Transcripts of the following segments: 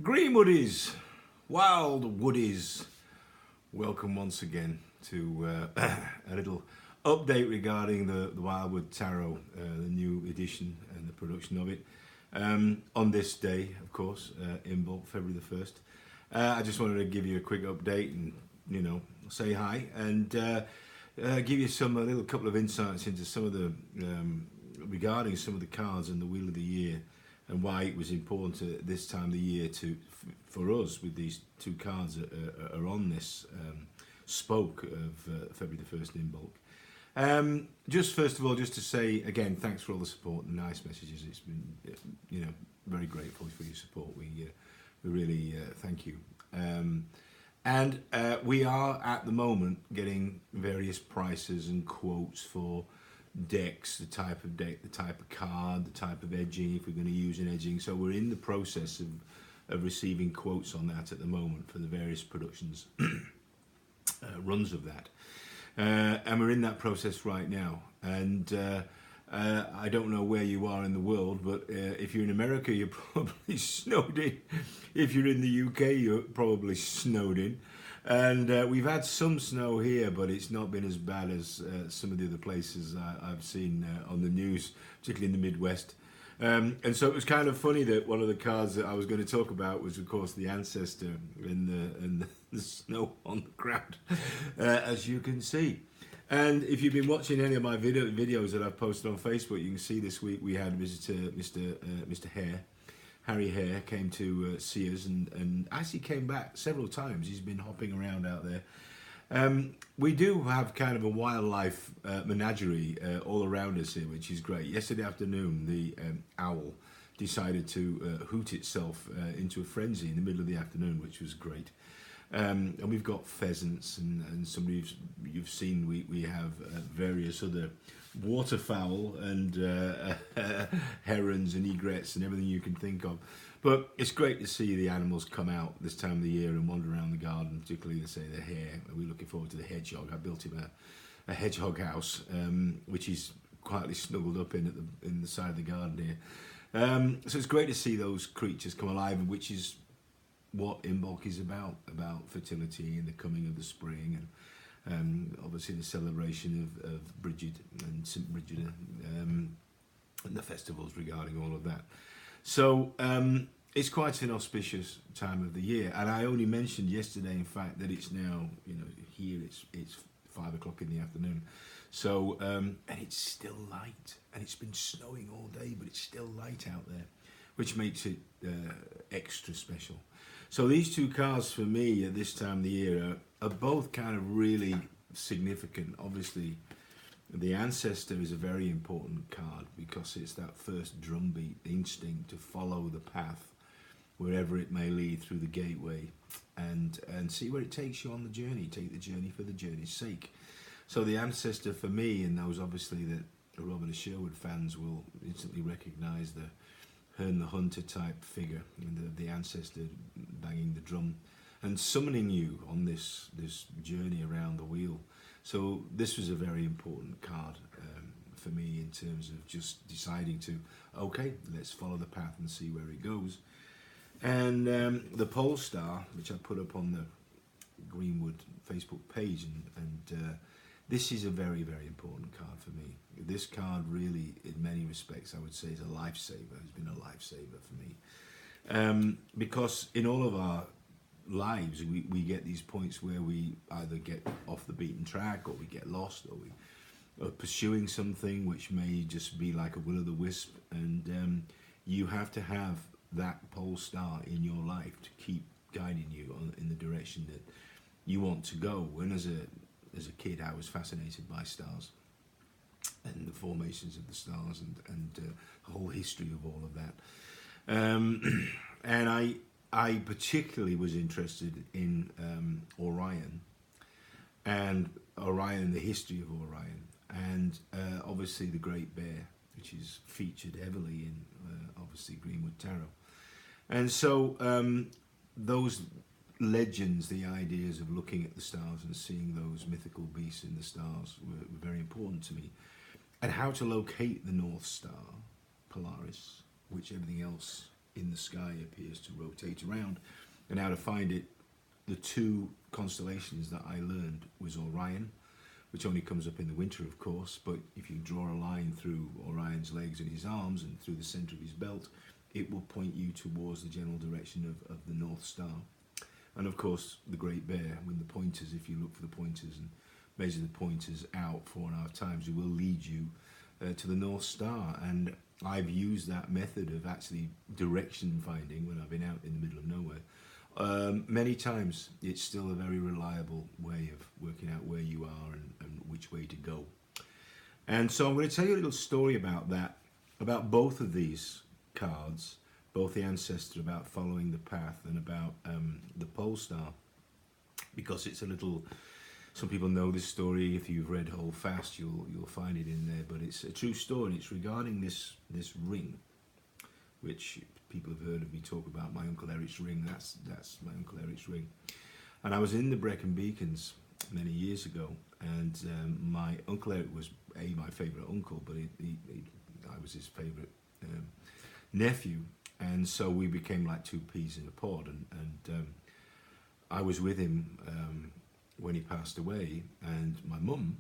Greenwoodies, wild woodies, welcome once again to a little update regarding the Wildwood Tarot, the new edition and the production of it. On this day, of course, Imbolc, February the 1st. I just wanted to give you a quick update and, say hi and give you a little couple of insights into some of the, regarding some of the cards and the Wheel of the Year, and why it was important at this time of the year for us with these two cards that are on this spoke of February the 1st Imbolc. Just first of all, just to say again, thanks for all the support and nice messages. It's been, very grateful for your support. We really thank you. And we are at the moment getting various prices and quotes for decks, the type of deck, the type of card, the type of edging, if we're going to use an edging. So we're in the process of receiving quotes on that at the moment for the various productions, runs of that. And we're in that process right now. And I don't know where you are in the world, but if you're in America, you're probably snowed in. If you're in the UK, you're probably snowed in. And we've had some snow here, but it's not been as bad as some of the other places I've seen on the news, particularly in the Midwest. And so it was kind of funny that one of the cards that I was going to talk about was, of course, the Ancestor and the snow on the ground, as you can see. And if you've been watching any of my videos that I've posted on Facebook, you can see this week we had visitor Mr. Hare. Harry Hare came to see us and actually came back several times. He's been hopping around out there. We do have kind of a wildlife menagerie all around us here, which is great. Yesterday afternoon, the owl decided to hoot itself into a frenzy in the middle of the afternoon, which was great. And we've got pheasants and somebody you've seen, we have various other waterfowl and herons and egrets and everything you can think of. But it's great to see the animals come out this time of the year and wander around the garden, particularly the hare. We're looking forward to the hedgehog. I built him a hedgehog house, which he's quietly snuggled up in the side of the garden here. So it's great to see those creatures come alive, which is what Imbolc is about fertility and the coming of the spring, and obviously the celebration of Bridget and St. Brigida, and the festivals regarding all of that. So it's quite an auspicious time of the year, and I only mentioned yesterday, in fact, that it's now, here it's 5 o'clock in the afternoon. So and it's still light, and it's been snowing all day, but it's still light out there, which makes it extra special. So these two cards for me at this time of the year are both kind of really significant. Obviously, the Ancestor is a very important card because it's that first drumbeat, the instinct to follow the path wherever it may lead through the gateway and see where it takes you on the journey. Take the journey for the journey's sake. So the Ancestor for me, and those obviously that Robert and Sherwood fans will instantly recognise the Herne the Hunter type figure, the Ancestor banging the drum and summoning you on this journey around the wheel. So this was a very important card for me in terms of just deciding to, okay, let's follow the path and see where it goes. And the pole star, which I put up on the Greenwood Facebook page, and this is a very, very important card for me. This card really, in many respects, I would say is a lifesaver, has been a lifesaver for me. Because in all of our lives, we get these points where we either get off the beaten track, or we get lost, or we are pursuing something which may just be like a will-o'-the-wisp, and you have to have that pole star in your life to keep guiding you in the direction that you want to go. And as a kid, I was fascinated by stars and the formations of the stars and the whole history of all of that. And I particularly was interested in Orion, and the history of Orion, and obviously the Great Bear, which is featured heavily in obviously Greenwood Tarot. And so those legends, the ideas of looking at the stars and seeing those mythical beasts in the stars were very important to me. And how to locate the North Star, Polaris, which everything else in the sky appears to rotate around. And how to find it, the two constellations that I learned was Orion, which only comes up in the winter, of course, but if you draw a line through Orion's legs and his arms and through the center of his belt, it will point you towards the general direction of the North Star. And of course, the Great Bear, when the pointers, if you look for the pointers and measure the pointers out 4.5 times, it will lead you to the North Star. And I've used that method of actually direction finding when I've been out in the middle of nowhere. Many times. It's still a very reliable way of working out where you are and which way to go. And so I'm going to tell you a little story about that, about both of these cards, both the Ancestor, about following the path, and about the Pole Star, because it's a little, some people know this story. If you've read Hold Fast, you'll find it in there, but it's a true story. It's regarding this ring, which people have heard of me talk about, my Uncle Eric's ring. That's my Uncle Eric's ring. And I was in the Brecon Beacons many years ago, and my Uncle Eric was my favourite uncle, but I was his favourite nephew, and so we became like two peas in a pod. And I was with him when he passed away, and my mum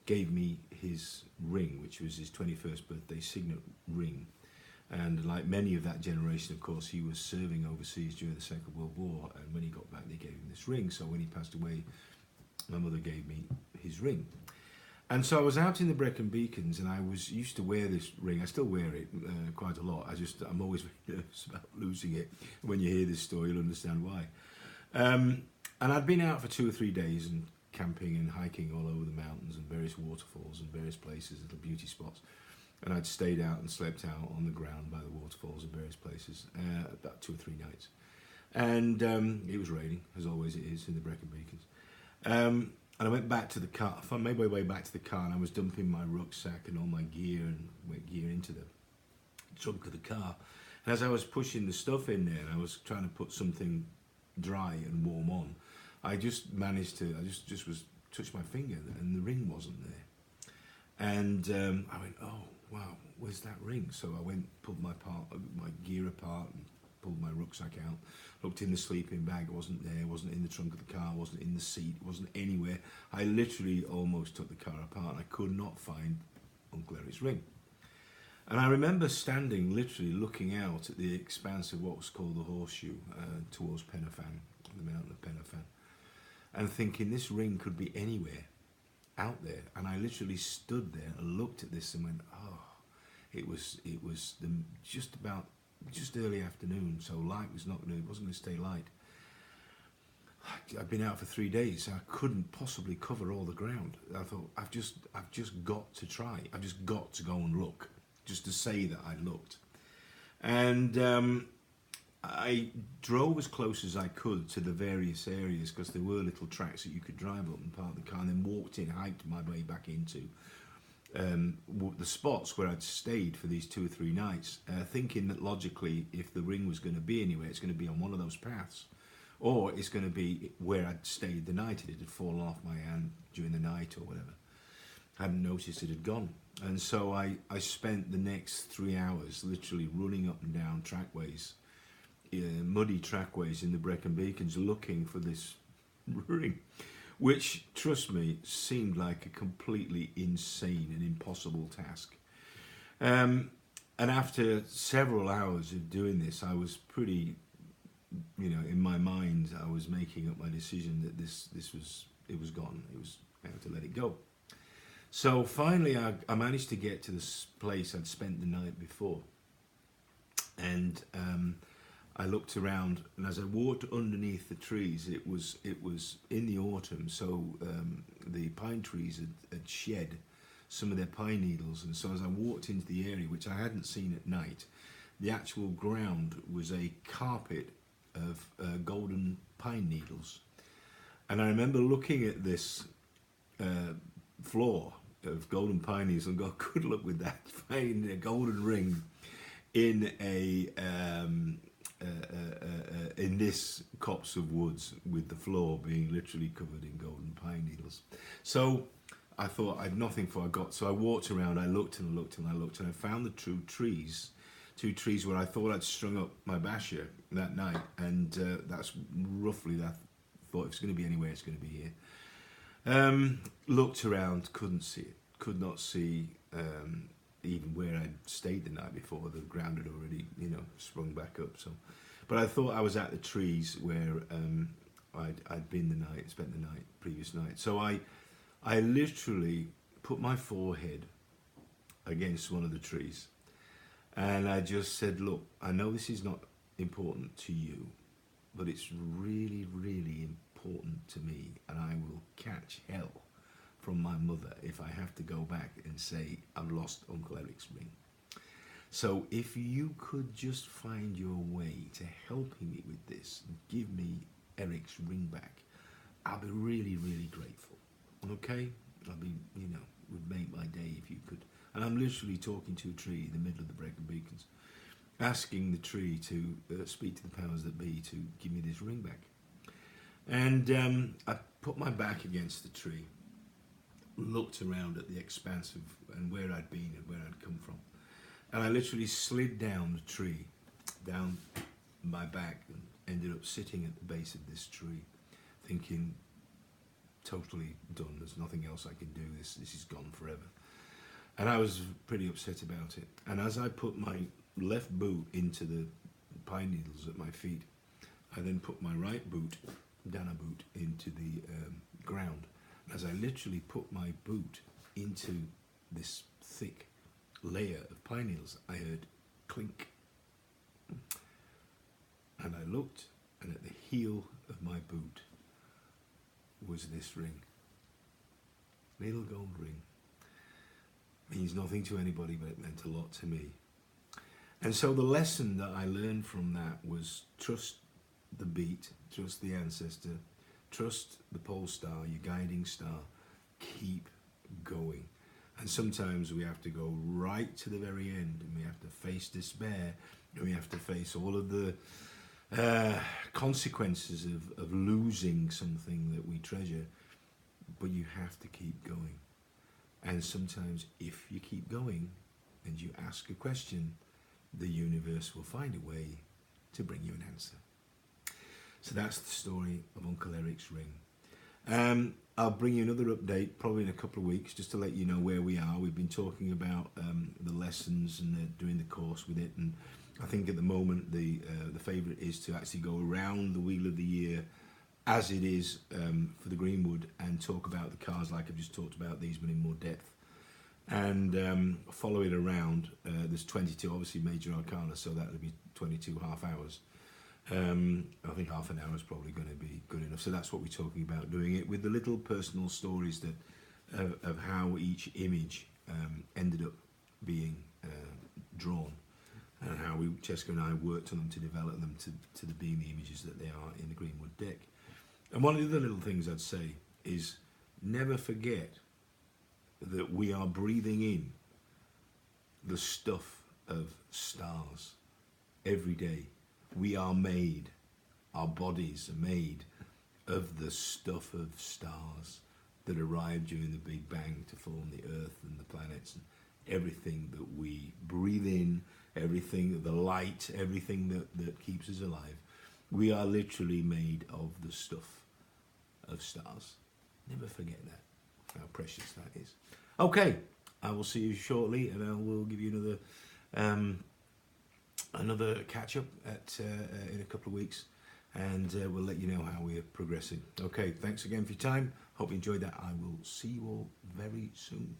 gave me his ring, which was his 21st birthday signet ring. And like many of that generation, of course, he was serving overseas during the Second World War, and when he got back they gave him this ring. So when he passed away, my mother gave me his ring. And so I was out in the Brecon Beacons, and I was used to wear this ring. I still wear it quite a lot. I'm always very nervous about losing it. When you hear this story, you'll understand why. And I'd been out for 2 or 3 days and camping and hiking all over the mountains and various waterfalls and various places, little beauty spots. And I'd stayed out and slept out on the ground by the waterfalls in various places, about 2 or 3 nights. And it was raining, as always it is in the Brecon Beacons. And I went back to the car. I made my way back to the car, and I was dumping my rucksack and all my gear and wet gear into the trunk of the car. And as I was pushing the stuff in there, and I was trying to put something dry and warm on, I just managed to, touched my finger, and the ring wasn't there. And I went, oh, wow, where's that ring? So I went, pulled my gear apart, and pulled my rucksack out, looked in the sleeping bag, it wasn't there, wasn't in the trunk of the car, wasn't in the seat, wasn't anywhere. I literally almost took the car apart, and I could not find Uncle Eric's ring. And I remember standing, literally looking out at the expanse of what was called the Horseshoe, towards Penafan, the mountain of Penafan, and thinking this ring could be anywhere out there. And I literally stood there and looked at this and went, oh, it was just early afternoon, so light was it wasn't going to stay light. I'd been out for 3 days, so I couldn't possibly cover all the ground. I thought, I've just got to try. I've just got to go and look, just to say that I looked. And I drove as close as I could to the various areas, because there were little tracks that you could drive up and park the car, and then walked in, hiked my way back into the spots where I'd stayed for these 2 or 3 nights, thinking that logically, if the ring was going to be anywhere, it's going to be on one of those paths, or it's going to be where I'd stayed the night. It had fallen off my hand during the night or whatever. I hadn't noticed it had gone. And so I spent the next 3 hours literally running up and down trackways, muddy trackways in the Brecon Beacons, looking for this ring, which, trust me, seemed like a completely insane and impossible task. And after several hours of doing this, I was pretty, in my mind, I was making up my decision that it was gone. I had to let it go. So finally, I managed to get to this place I'd spent the night before, and I looked around, and as I walked underneath the trees, it was in the autumn, so the pine trees had shed some of their pine needles, and so as I walked into the area, which I hadn't seen at night, the actual ground was a carpet of golden pine needles. And I remember looking at this floor of golden pine needles and go, good luck with that, finding a golden ring in in this copse of woods, with the floor being literally covered in golden pine needles. So I thought I'd nothing before I got. So I walked around, I looked and I looked and I looked, and I found the true trees two trees where I thought I'd strung up my basher that night, and that's roughly that. Thought if it's going to be anywhere, it's going to be here. Looked around, couldn't see it. Could not see even where I'd stayed the night before. The ground had already, sprung back up. So, but I thought I was at the trees where I'd been spent the night, previous night. So I literally put my forehead against one of the trees, and I just said, look, I know this is not important to you, but it's really, really important to me, and I will catch hell from my mother if I have to go back and say I've lost Uncle Eric's ring. So if you could just find your way to helping me with this and give me Eric's ring back, I'll be really, really grateful. Okay? I'll be, would make my day if you could. And I'm literally talking to a tree in the middle of the Brecon Beacons, asking the tree to speak to the powers that be to give me this ring back. And I put my back against the tree, looked around at the expanse of and where I'd been and where I'd come from, and I literally slid down the tree, down my back, and ended up sitting at the base of this tree, thinking, totally done. There's nothing else I can do. This is gone forever. And I was pretty upset about it. And as I put my left boot into the pine needles at my feet, I then put my right boot, Dana boot, into the ground. As I literally put my boot into this thick layer of pine needles, I heard clink. And I looked, and at the heel of my boot was this ring. Little gold ring. Means nothing to anybody, but it meant a lot to me. And so the lesson that I learned from that was trust the beat, trust the ancestor, trust the pole star, your guiding star. Keep going. And sometimes we have to go right to the very end, and we have to face despair, and we have to face all of the consequences of losing something that we treasure. But you have to keep going. And sometimes if you keep going and you ask a question, the universe will find a way to bring you an answer. So that's the story of Uncle Eric's ring. I'll bring you another update probably in a couple of weeks just to let you know where we are. We've been talking about the lessons and doing the course with it, and I think at the moment the favourite is to actually go around the Wheel of the Year as it is for the Greenwood and talk about the cards like I've just talked about these, but in more depth, and follow it around. There's 22 obviously major arcana, so that would be 22 half hours. I think half an hour is probably going to be good enough. So that's what we're talking about, doing it with the little personal stories that of how each image ended up being drawn, and how Cheska and I worked on them to develop them to being the images that they are in the Greenwood deck. And one of the other little things I'd say is never forget that we are breathing in the stuff of stars every day. We are made, our bodies are made of the stuff of stars that arrived during the Big Bang to form the Earth and the planets and everything that we breathe in, everything, the light, everything that keeps us alive. We are literally made of the stuff of stars. Never forget that, how precious that is. Okay, I will see you shortly, and I will give you another catch up in a couple of weeks, and we'll let you know how we're progressing. Okay, thanks again for your time. Hope you enjoyed that. I will see you all very soon.